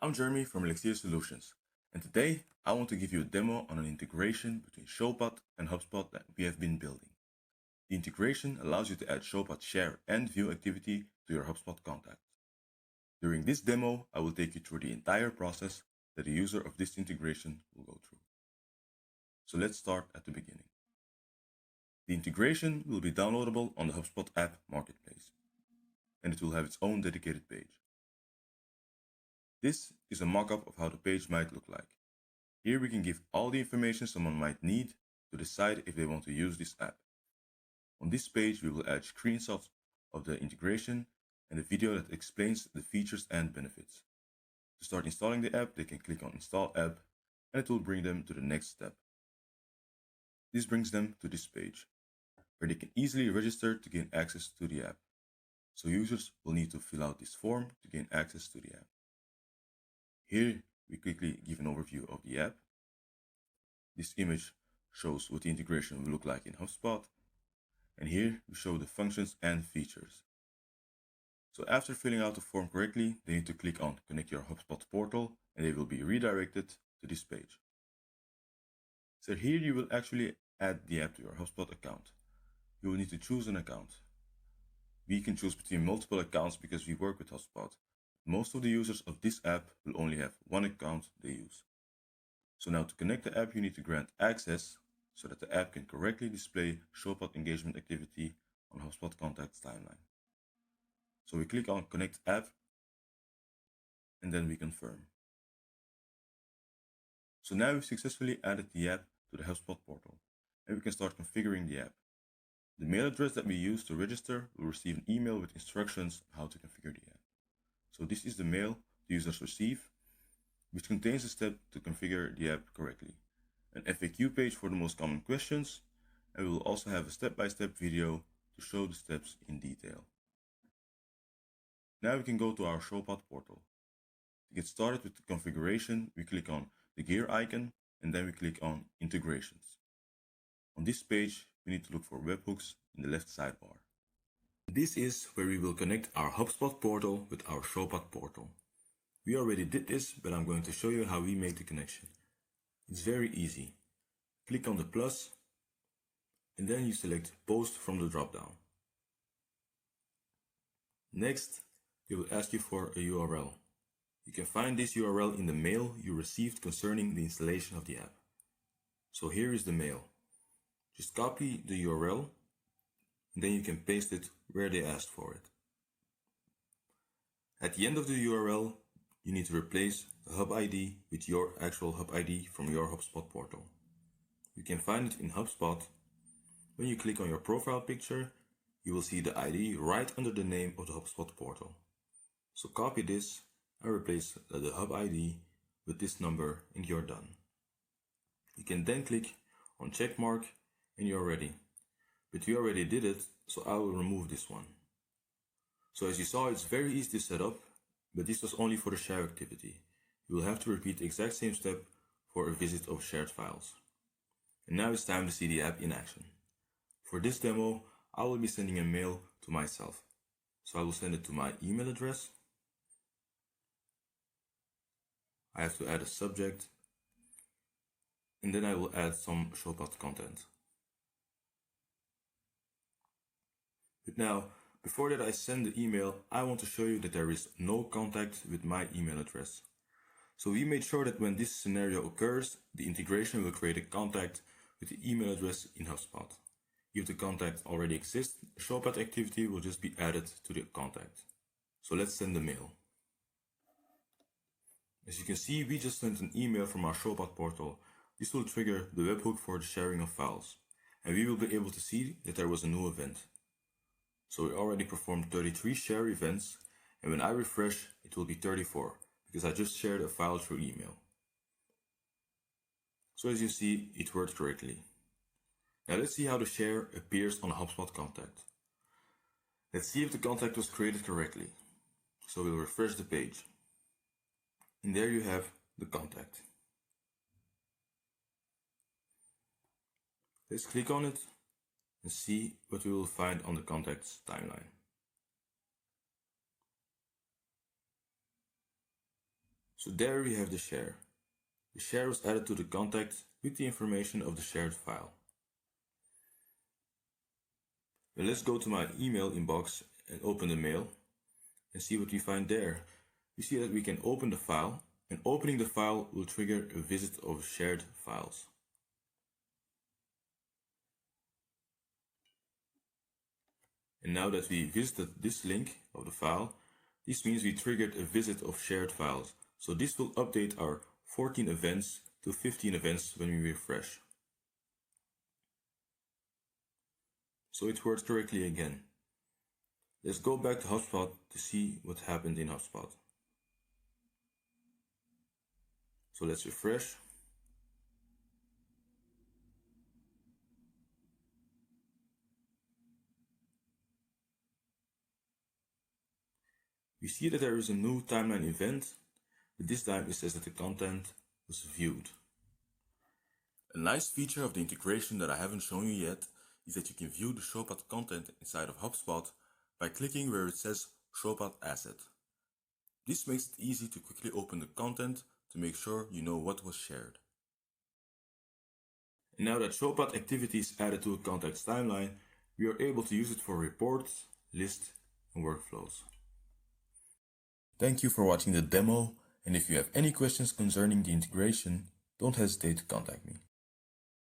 I'm Jeremy from Elixir Solutions, and today I want to give you a demo on an integration between Showpad and HubSpot that we have been building. The integration allows you to add Showpad share and view activity to your HubSpot contacts. During this demo, I will take you through the entire process that the user of this integration will go through. So let's start at the beginning. The integration will be downloadable on the HubSpot app marketplace, and it will have its own dedicated page. This is a mock-up of how the page might look like. Here we can give all the information someone might need to decide if they want to use this app. On this page we will add screenshots of the integration and a video that explains the features and benefits. To start installing the app, they can click on Install App and it will bring them to the next step. This brings them to this page, where they can easily register to gain access to the app. So users will need to fill out this form to gain access to the app. Here we quickly give an overview of the app. This image shows what the integration will look like in HubSpot, and here we show the functions and features. So after filling out the form correctly, they need to click on Connect Your HubSpot portal and they will be redirected to this page. So here you will actually add the app to your HubSpot account. You will need to choose an account. We can choose between multiple accounts because we work with HubSpot. Most of the users of this app will only have one account they use. So now to connect the app, you need to grant access so that the app can correctly display Showpad engagement activity on HubSpot contacts timeline. So we click on Connect App and then we confirm. So now we've successfully added the app to the HubSpot portal and we can start configuring the app. The mail address that we use to register will receive an email with instructions on how to configure the app. So this is the mail the users receive, which contains a step to configure the app correctly, an FAQ page for the most common questions, and we will also have a step-by-step video to show the steps in detail. Now we can go to our Showpad portal. To get started with the configuration, we click on the gear icon and then we click on Integrations. On this page, we need to look for webhooks in the left sidebar. This is where we will connect our HubSpot portal with our Showpad portal. We already did this, but I'm going to show you how we make the connection. It's very easy. Click on the plus and then you select Post from the drop-down. Next, it will ask you for a URL. You can find this URL in the mail you received concerning the installation of the app. So here is the mail. Just copy the URL and then you can paste it where they asked for it. At the end of the URL, you need to replace the Hub ID with your actual Hub ID from your HubSpot portal. You can find it in HubSpot. When you click on your profile picture, you will see the ID right under the name of the HubSpot portal. So copy this and replace the Hub ID with this number and you're done. You can then click on check mark and you're ready. But we already did it, so I will remove this one. So as you saw, it's very easy to set up, but this was only for the share activity. You will have to repeat the exact same step for a visit of shared files. And now it's time to see the app in action. For this demo, I will be sending a mail to myself. So I will send it to my email address. I have to add a subject, and then I will add some Showpad content. But now, before that I send the email, I want to show you that there is no contact with my email address. So we made sure that when this scenario occurs, the integration will create a contact with the email address in HubSpot. If the contact already exists, the Showpad activity will just be added to the contact. So let's send the mail. As you can see, we just sent an email from our Showpad portal. This will trigger the webhook for the sharing of files. And we will be able to see that there was a new event. So we already performed 33 share events, and when I refresh, it will be 34, because I just shared a file through email. So as you see, it worked correctly. Now let's see how the share appears on a HubSpot contact. Let's see if the contact was created correctly. So we'll refresh the page. And there you have the contact. Let's click on it and see what we will find on the contacts timeline. So there we have the share. The share was added to the contact with the information of the shared file. Now let's go to my email inbox and open the mail and see what we find there. We see that we can open the file, and opening the file will trigger a visit of shared files. And now that we visited this link of the file, this means we triggered a visit of shared files. So this will update our 14 events to 15 events when we refresh. So it worked correctly again. Let's go back to HubSpot to see what happened in HubSpot. So let's refresh. We see that there is a new timeline event, but this time it says that the content was viewed. A nice feature of the integration that I haven't shown you yet is that you can view the Showpad content inside of HubSpot by clicking where it says Showpad Asset. This makes it easy to quickly open the content to make sure you know what was shared. And now that Showpad activity is added to a contact's timeline, we are able to use it for reports, lists, and workflows. Thank you for watching the demo, and if you have any questions concerning the integration, don't hesitate to contact me.